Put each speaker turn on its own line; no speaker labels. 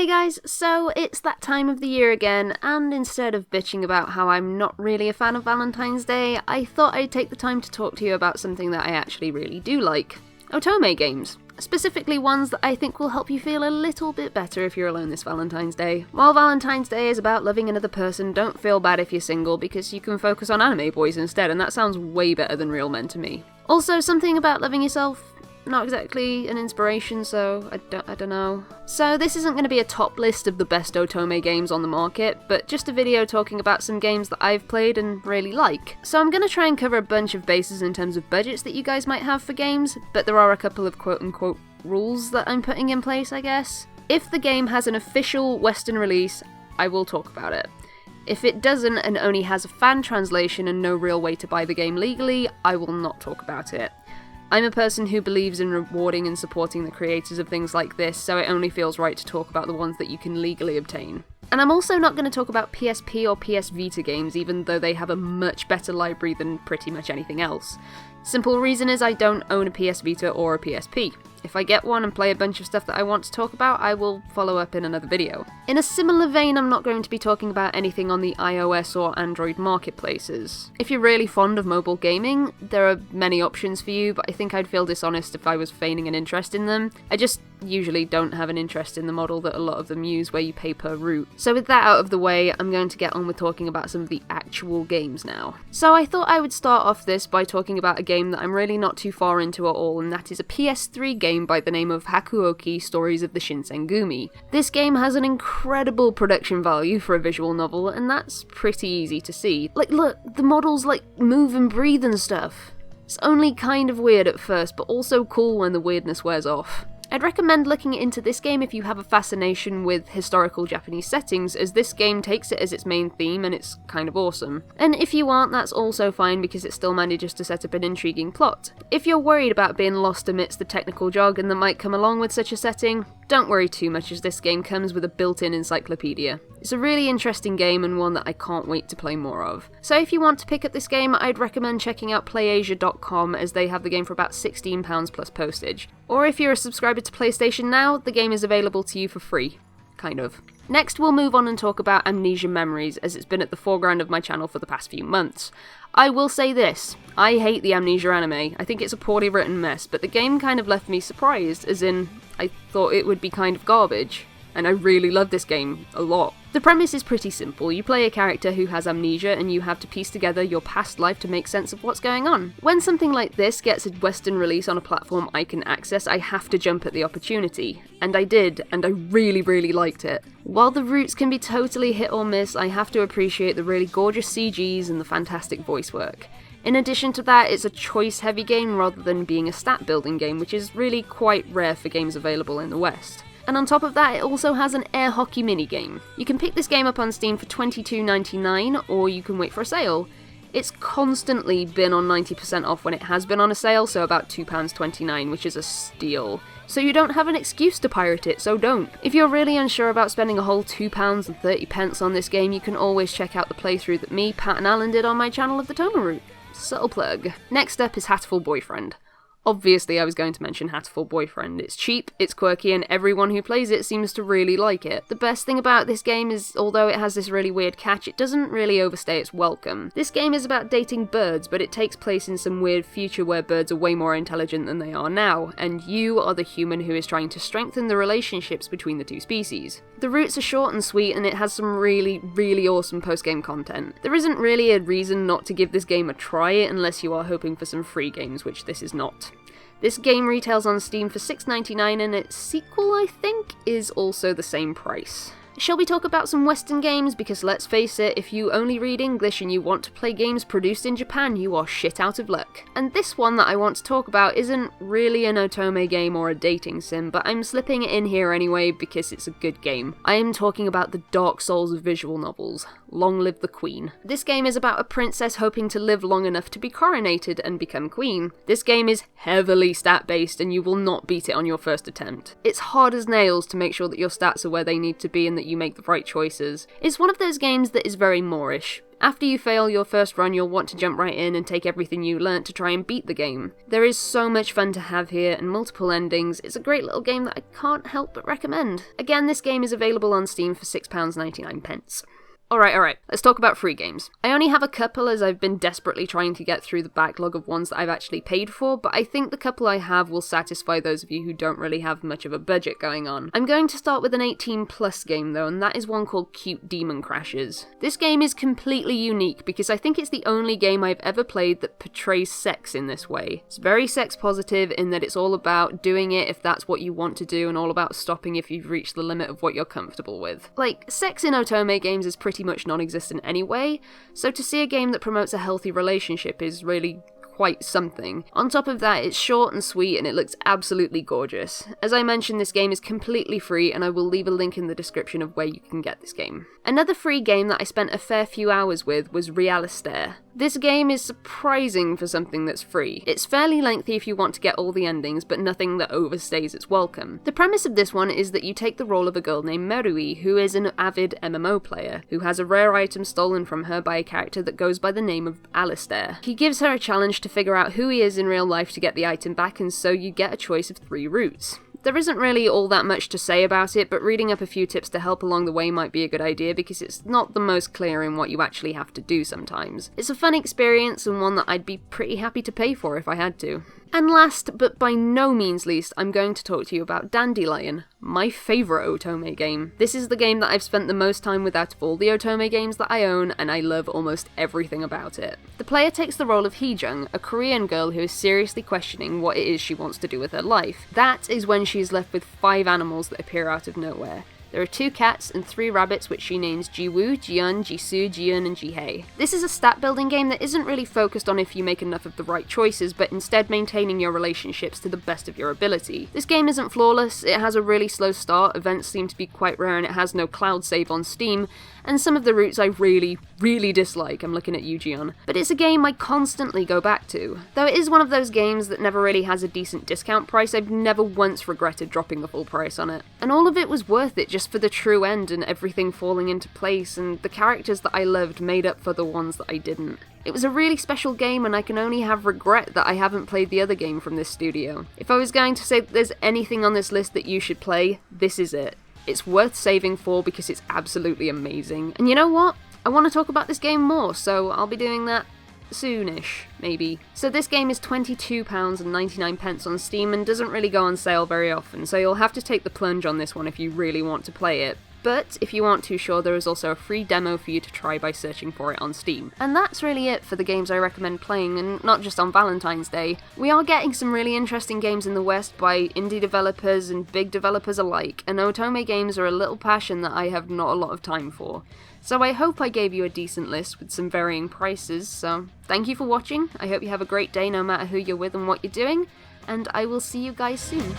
Hey guys, so it's that time of the year again, and instead of bitching about how I'm not really a fan of Valentine's Day, I thought I'd take the time to talk to you about something that I actually really do like. Otome games. Specifically ones that I think will help you feel a little bit better if you're alone this Valentine's Day. While Valentine's Day is about loving another person, don't feel bad if you're single, because you can focus on anime boys instead, and that sounds way better than real men to me. Also, something about loving yourself, not exactly an inspiration, so I don't know. So this isn't going to be a top list of the best Otome games on the market, but just a video talking about some games that I've played and really like. So I'm going to try and cover a bunch of bases in terms of budgets that you guys might have for games, but there are a couple of quote-unquote rules that I'm putting in place, I guess. If the game has an official Western release, I will talk about it. If it doesn't and only has a fan translation and no real way to buy the game legally, I will not talk about it. I'm a person who believes in rewarding and supporting the creators of things like this, so it only feels right to talk about the ones that you can legally obtain. And I'm also not going to talk about PSP or PS Vita games, even though they have a much better library than pretty much anything else. Simple reason is I don't own a PS Vita or a PSP. If I get one and play a bunch of stuff that I want to talk about, I will follow up in another video. In a similar vein, I'm not going to be talking about anything on the iOS or Android marketplaces. If you're really fond of mobile gaming, there are many options for you, but I think I'd feel dishonest if I was feigning an interest in them. I just usually don't have an interest in the model that a lot of them use, where you pay per route. So with that out of the way, I'm going to get on with talking about some of the actual games now. So I thought I would start off this by talking about a game that I'm really not too far into at all, and that is a PS3 game by the name of Haku Stories of the Shinsengumi. This game has an incredible production value for a visual novel, and that's pretty easy to see. Like, look, the models move and breathe and stuff. It's only kind of weird at first, but also cool when the weirdness wears off. I'd recommend looking into this game if you have a fascination with historical Japanese settings, as this game takes it as its main theme and it's kind of awesome. And if you aren't, that's also fine because it still manages to set up an intriguing plot. If you're worried about being lost amidst the technical jargon that might come along with such a setting, don't worry too much, as this game comes with a built-in encyclopedia. It's a really interesting game and one that I can't wait to play more of. So if you want to pick up this game, I'd recommend checking out playasia.com, as they have the game for about £16 plus postage. Or if you're a subscriber to PlayStation Now, the game is available to you for free. Kind of. Next, we'll move on and talk about Amnesia Memories, as it's been at the foreground of my channel for the past few months. I will say this, I hate the Amnesia anime. I think it's a poorly written mess, but the game kind of left me surprised, as in, I thought it would be kind of garbage. And I really love this game a lot. The premise is pretty simple. You play a character who has amnesia, and you have to piece together your past life to make sense of what's going on. When something like this gets a Western release on a platform I can access, I have to jump at the opportunity. And I did, and I really, really liked it. While the roots can be totally hit or miss, I have to appreciate the really gorgeous CGs and the fantastic voice work. In addition to that, it's a choice-heavy game rather than being a stat-building game, which is really quite rare for games available in the West. And on top of that, it also has an air hockey minigame. You can pick this game up on Steam for $22.99, or you can wait for a sale. It's constantly been on 90% off when it has been on a sale, so about £2.29, which is a steal. So you don't have an excuse to pirate it, so don't. If you're really unsure about spending a whole £2.30 on this game, you can always check out the playthrough that me, Pat and Alan did on my channel of the Toma Route. Subtle plug. Next up is Hatoful Boyfriend. Obviously, I was going to mention Hatoful Boyfriend. It's cheap, it's quirky, and everyone who plays it seems to really like it. The best thing about this game is, although it has this really weird catch, it doesn't really overstay its welcome. This game is about dating birds, but it takes place in some weird future where birds are way more intelligent than they are now, and you are the human who is trying to strengthen the relationships between the two species. The routes are short and sweet, and it has some really, really awesome post-game content. There isn't really a reason not to give this game a try unless you are hoping for some free games, which this is not. This game retails on Steam for $6.99, and its sequel, I think, is also the same price. Shall we talk about some Western games? Because let's face it, if you only read English and you want to play games produced in Japan, you are shit out of luck. And this one that I want to talk about isn't really an Otome game or a dating sim, but I'm slipping it in here anyway because it's a good game. I am talking about the Dark Souls of visual novels. Long live the Queen. This game is about a princess hoping to live long enough to be coronated and become queen. This game is heavily stat-based, and you will not beat it on your first attempt. It's hard as nails to make sure that your stats are where they need to be and that you make the right choices. It's one of those games that is very Moorish. After you fail your first run, you'll want to jump right in and take everything you learnt to try and beat the game. There is so much fun to have here and multiple endings. It's a great little game that I can't help but recommend. Again, this game is available on Steam for £6.99. Alright, let's talk about free games. I only have a couple as I've been desperately trying to get through the backlog of ones that I've actually paid for, but I think the couple I have will satisfy those of you who don't really have much of a budget going on. I'm going to start with an 18+ game though, and that is one called Cute Demon Crashers. This game is completely unique because I think it's the only game I've ever played that portrays sex in this way. It's very sex positive in that it's all about doing it if that's what you want to do and all about stopping if you've reached the limit of what you're comfortable with. Like, sex in Otome games is pretty much non-existent anyway, so to see a game that promotes a healthy relationship is really quite something. On top of that, it's short and sweet and it looks absolutely gorgeous. As I mentioned, this game is completely free and I will leave a link in the description of where you can get this game. Another free game that I spent a fair few hours with was Realistair. This game is surprising for something that's free. It's fairly lengthy if you want to get all the endings, but nothing that overstays its welcome. The premise of this one is that you take the role of a girl named Merui, who is an avid MMO player, who has a rare item stolen from her by a character that goes by the name of Alistair. He gives her a challenge to figure out who he is in real life to get the item back, and so you get a choice of 3 routes. There isn't really all that much to say about it, but reading up a few tips to help along the way might be a good idea because it's not the most clear in what you actually have to do sometimes. It's a fun experience and one that I'd be pretty happy to pay for if I had to. And last, but by no means least, I'm going to talk to you about Dandelion, my favourite Otome game. This is the game that I've spent the most time with out of all the Otome games that I own, and I love almost everything about it. The player takes the role of Heejung, a Korean girl who is seriously questioning what it is she wants to do with her life. That is when she is left with 5 animals that appear out of nowhere. There are 2 cats and 3 rabbits which she names Jiwoo, Jiyeon, Jisoo, Jiyeon and Jihei. This is a stat building game that isn't really focused on if you make enough of the right choices, but instead maintaining your relationships to the best of your ability. This game isn't flawless, it has a really slow start, events seem to be quite rare and it has no cloud save on Steam, and some of the routes I really dislike. I'm looking at you, Jiyeon. But it's a game I constantly go back to. Though it is one of those games that never really has a decent discount price, I've never once regretted dropping the full price on it. And all of it was worth it just for the true end and everything falling into place, and the characters that I loved made up for the ones that I didn't. It was a really special game and I can only have regret that I haven't played the other game from this studio. If I was going to say that there's anything on this list that you should play, this is it. It's worth saving for because it's absolutely amazing. And you know what? I want to talk about this game more, so I'll be doing that soonish, maybe. So this game is £22.99 on Steam and doesn't really go on sale very often, so you'll have to take the plunge on this one if you really want to play it. But if you aren't too sure, there is also a free demo for you to try by searching for it on Steam. And that's really it for the games I recommend playing, and not just on Valentine's Day. We are getting some really interesting games in the West by indie developers and big developers alike, and Otome games are a little passion that I have not a lot of time for. So I hope I gave you a decent list with some varying prices, so thank you for watching, I hope you have a great day no matter who you're with and what you're doing, and I will see you guys soon.